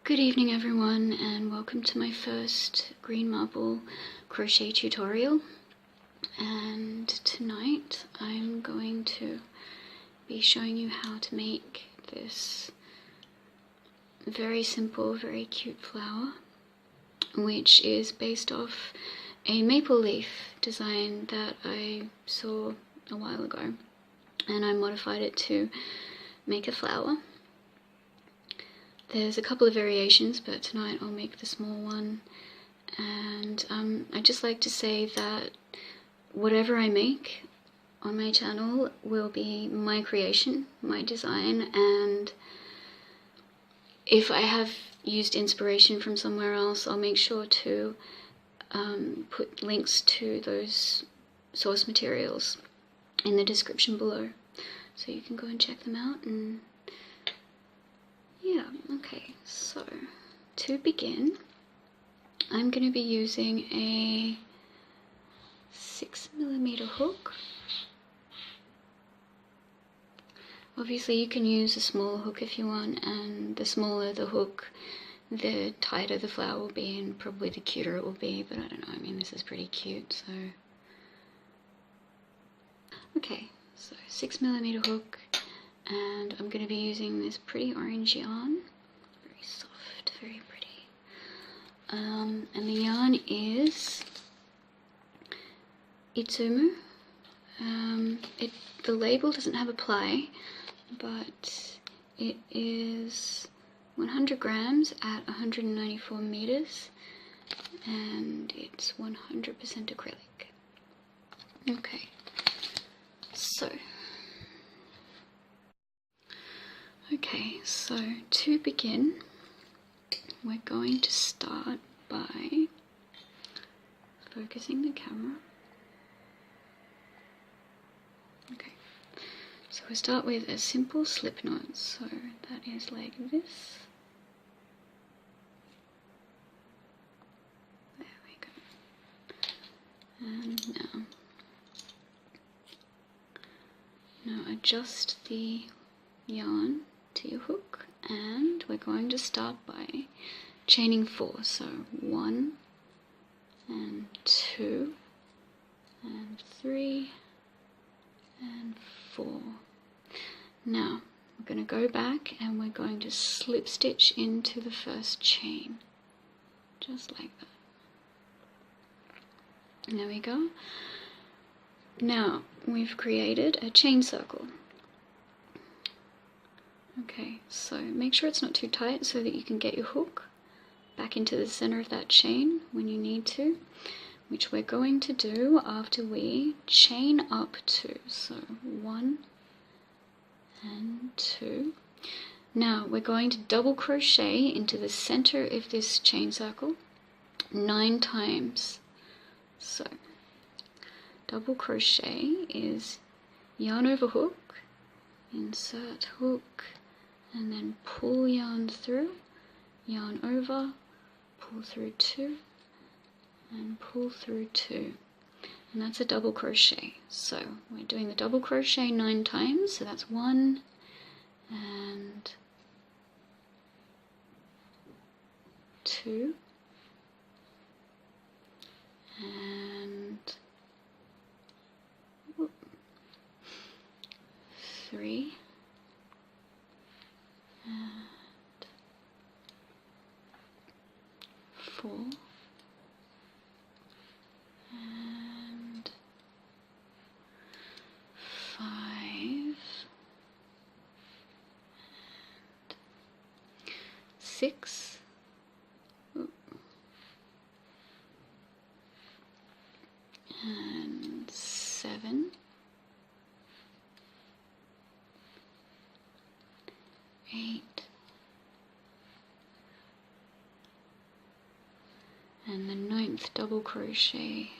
Good evening everyone, and welcome to my first green marble crochet tutorial. And tonight I'm going to be showing you how to make this very simple, very cute flower, which is based off a maple leaf design that I saw a while ago, and I modified it to make a flower. There's a couple of variations, but tonight I'll make the small one. And I'd just like to say that whatever I make on my channel will be my creation, my design, and if I have used inspiration from somewhere else, I'll make sure to put links to those source materials in the description below, so you can go and check them out. And yeah, okay, so to begin, I'm going to be using a 6mm hook. Obviously you can use a smaller hook if you want, and the smaller the hook, the tighter the flower will be, and probably the cuter it will be, but I don't know, I mean, this is pretty cute, so. Okay, so 6mm hook. And I'm going to be using this pretty orange yarn, very soft, very pretty. And the yarn is Itsumu. The label doesn't have a ply, but it is 100 grams at 194 meters, and it's 100% acrylic. Okay, so. Okay, so to begin, we're going to start by focusing the camera. Okay, so we start with a simple slip knot, so that is like this. There we go. And now adjust the yarn to your hook, and we're going to start by chaining 4. So 1 and 2 and 3 and 4. Now we're going to go back and we're going to slip stitch into the first chain, just like that. And there we go. Now we've created a chain circle. Okay, so make sure it's not too tight so that you can get your hook back into the center of that chain when you need to, which we're going to do after we chain up 2. So 1 and 2. Now we're going to double crochet into the center of this chain circle 9 times. So double crochet is yarn over hook, insert hook, and then pull yarn through, yarn over, pull through 2, and pull through 2. And that's a double crochet. So we're doing the double crochet 9 times, so that's 1 and 2 and 3 and 4 and 5 and 6 and 7 8 and the 9th double crochet.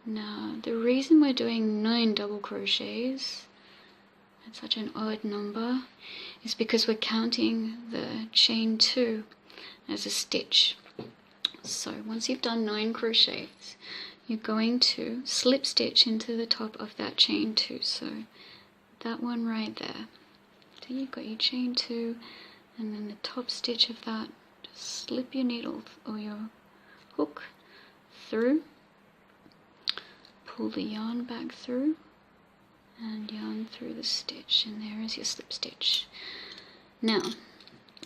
Now the reason we're doing 9 double crochets, that's such an odd number, is because we're counting the chain 2 as a stitch. So once you've done 9 crochets, you're going to slip stitch into the top of that chain 2. So that one right there. So you've got your chain 2 and then the top stitch of that, just slip your needle or your hook through, pull the yarn back through, and yarn through the stitch, and there is your slip stitch. Now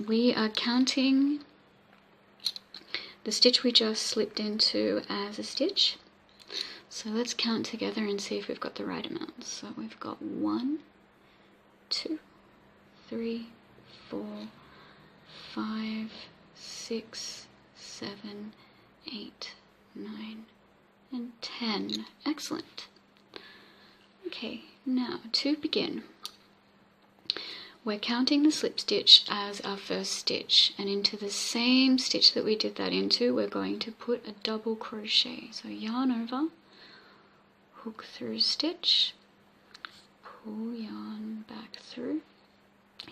we are counting the stitch we just slipped into as a stitch, so let's count together and see if we've got the right amount. So we've got 1, 2, 3, 4, 5, 6, 7, 8, 9, and 10. Excellent. Okay, now to begin, we're counting the slip stitch as our first stitch, and into the same stitch that we did that into, we're going to put a double crochet. So yarn over, hook through stitch, pull yarn back through,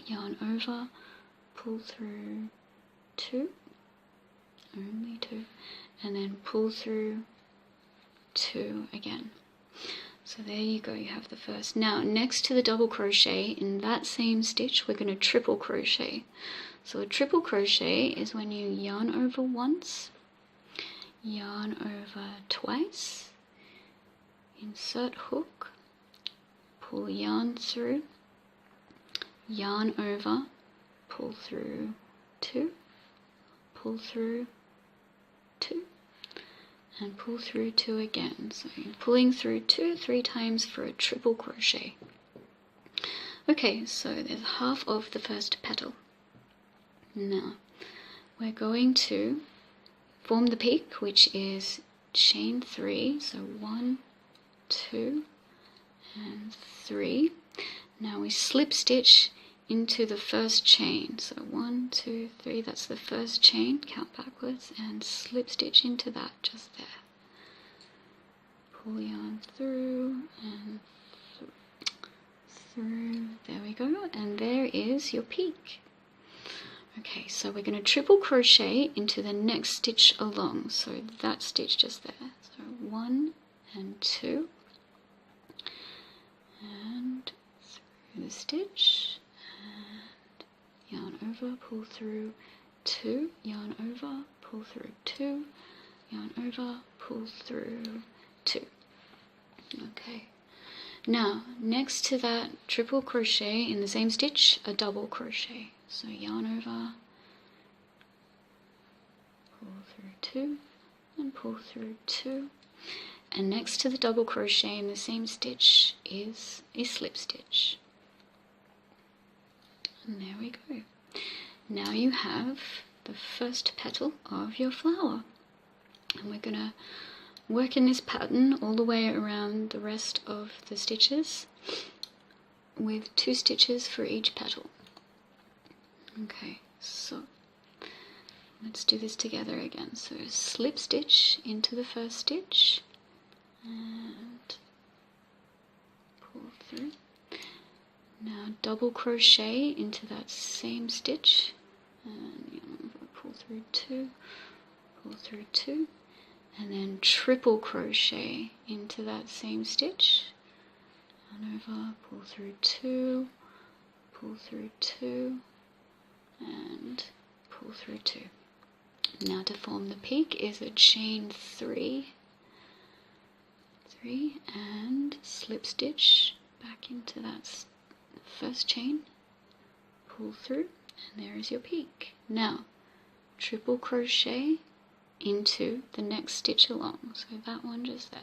yarn over, pull through 2, only 2, and then pull through 2 again. So there you go, you have the first. Now next to the double crochet in that same stitch, we're going to triple crochet. So a triple crochet is when you yarn over once, yarn over twice, insert hook, pull yarn through, yarn over, pull through 2, pull through 2, and pull through 2 again. So you're pulling through 2 3 times for a triple crochet. Okay, so there's half of the first petal. Now we're going to form the peak, which is chain 3. So 1, 2, and 3. Now we slip stitch into the first chain. So 1, 2, 3, that's the first chain, count backwards, and slip stitch into that just there. Pull yarn through and through, there we go, and there is your peak. Okay, so we're going to triple crochet into the next stitch along, so that stitch just there. So 1 and 2, and through the stitch, yarn over, pull through 2, yarn over, pull through 2, yarn over, pull through 2. Okay, now next to that triple crochet in the same stitch, a double crochet. So yarn over, pull through 2, and pull through 2, and next to the double crochet in the same stitch is a slip stitch. And there we go. Now you have the first petal of your flower. And we're going to work in this pattern all the way around the rest of the stitches with 2 stitches for each petal. Okay, so let's do this together again. So slip stitch into the first stitch and pull through. Now double crochet into that same stitch, and pull through 2, pull through 2, and then triple crochet into that same stitch, and over, pull through 2, pull through 2, and pull through 2. Now to form the peak is a chain 3, and slip stitch back into that first chain, pull through, and there is your peak. Now triple crochet into the next stitch along, so that one just there,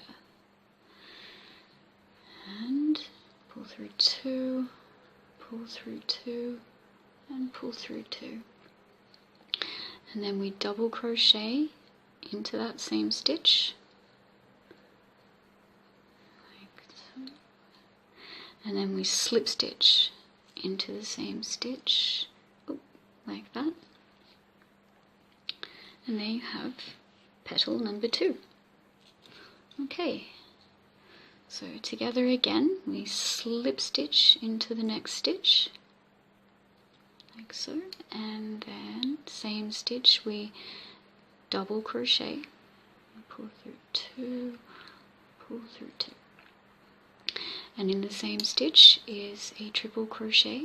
and pull through 2, pull through 2, and pull through 2, and then we double crochet into that same stitch like so, and then we slip stitch into the same stitch like that, and there you have petal number 2. Okay, so together again we slip stitch into the next stitch like so, and then same stitch we double crochet, pull through 2, pull through 2, and in the same stitch is a triple crochet,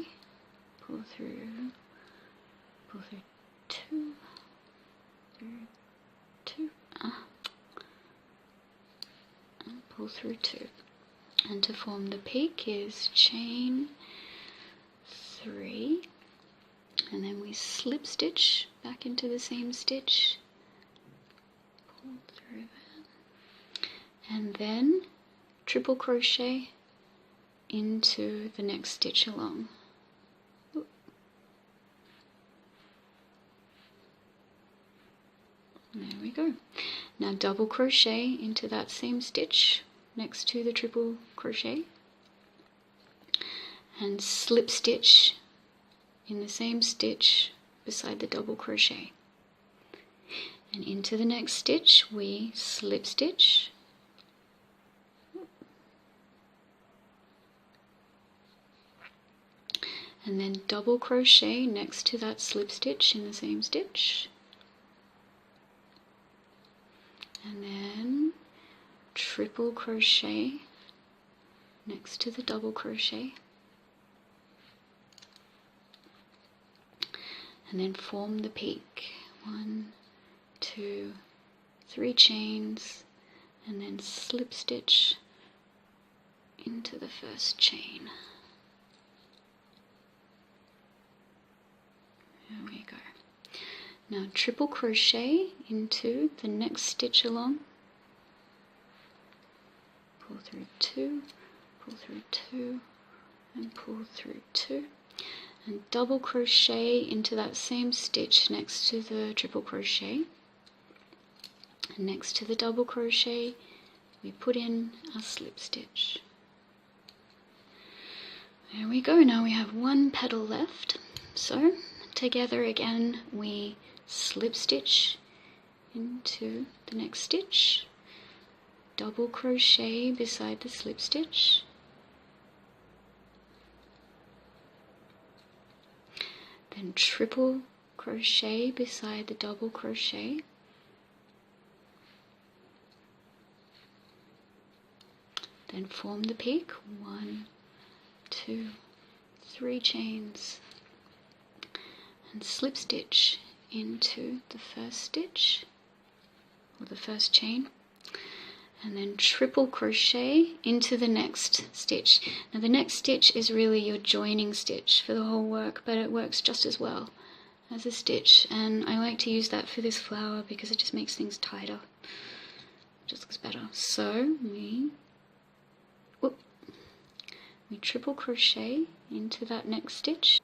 pull through pull through 2, through 2, and pull through 2. And to form the peak is chain 3, and then we slip stitch back into the same stitch, pull through that, and then triple crochet into the next stitch along. There we go. Now double crochet into that same stitch next to the triple crochet, and slip stitch in the same stitch beside the double crochet, and into the next stitch we slip stitch, and then double crochet next to that slip stitch in the same stitch, and then triple crochet next to the double crochet, and then form the peak. 1, 2, 3 chains, and then slip stitch into the first chain. There we go. Now triple crochet into the next stitch along, pull through 2, pull through 2, and pull through 2, and double crochet into that same stitch next to the triple crochet, and next to the double crochet we put in a slip stitch. There we go. Now we have one petal left, so together again we slip stitch into the next stitch, double crochet beside the slip stitch, then triple crochet beside the double crochet, then form the peak. 1, 2, 3 chains, and slip stitch into the first stitch or the first chain, and then triple crochet into the next stitch. Now the next stitch is really your joining stitch for the whole work, but it works just as well as a stitch, and I like to use that for this flower because it just makes things tighter. It just looks better. So we triple crochet into that next stitch,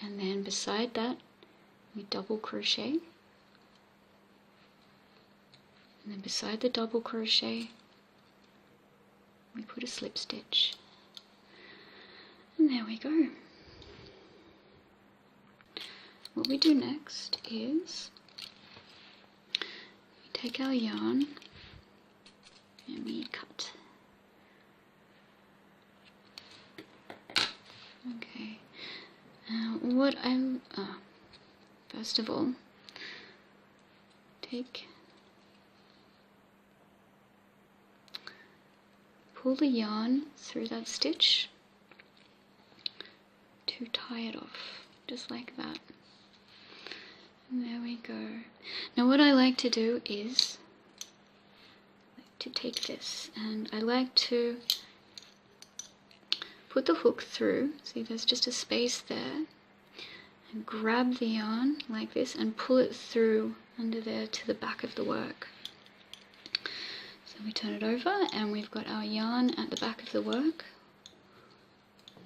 and then beside that we double crochet, and then beside the double crochet we put a slip stitch, and there we go. What we do next is we take our yarn and we cut. Okay. What I'm first of all, pull the yarn through that stitch to tie it off, just like that. And there we go. Now what I like to do is to take this, and I like to put the hook through, see there's just a space there, and grab the yarn like this and pull it through under there to the back of the work. So we turn it over and we've got our yarn at the back of the work,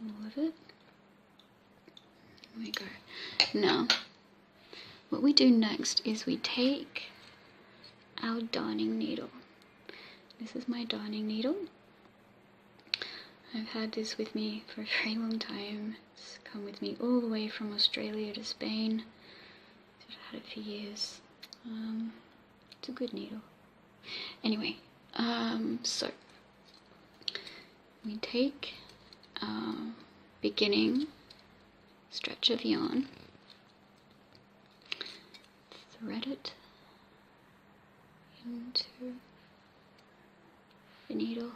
all of it. There we go. Now what we do next is we take our darning needle. This is my darning needle. I've had this with me for a very long time. It's come with me all the way from Australia to Spain. I've had it for years. It's a good needle. Anyway, so we take our beginning stretch of yarn, thread it into the needle,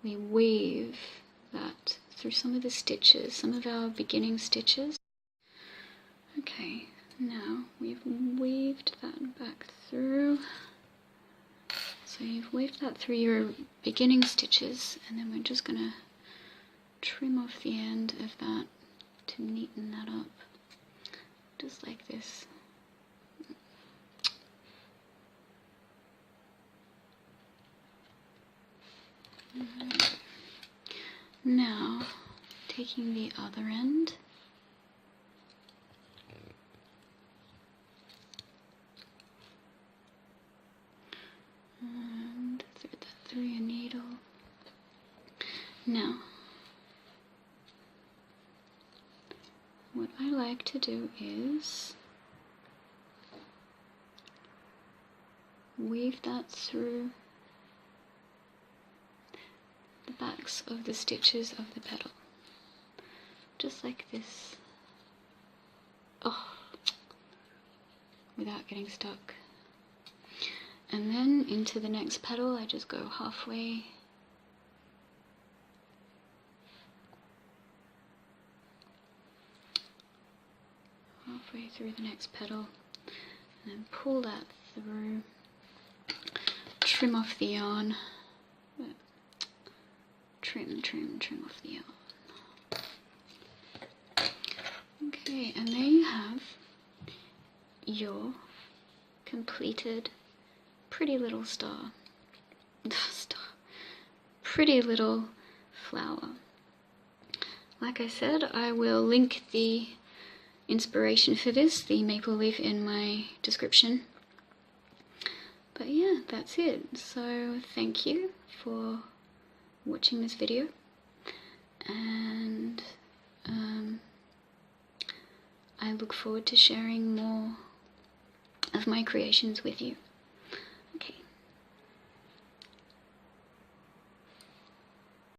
we weave that through some of the stitches, some of our beginning stitches. Okay, now we've weaved that back through. So you've weaved that through your beginning stitches, and then we're just going to trim off the end of that to neaten that up, just like this. Now, taking the other end, and thread that through your needle. Now, what I like to do is weave that through the backs of the stitches of the petal, just like this. Oh, without getting stuck. And then into the next petal, I just go halfway. Halfway through the next petal, and then pull that through, trim off the yarn, trim off the yarn. Okay, and there you have your completed pretty little pretty little flower. Like I said, I will link the inspiration for this, the maple leaf, in my description. But yeah, that's it. So thank you for watching this video, and I look forward to sharing more of my creations with you.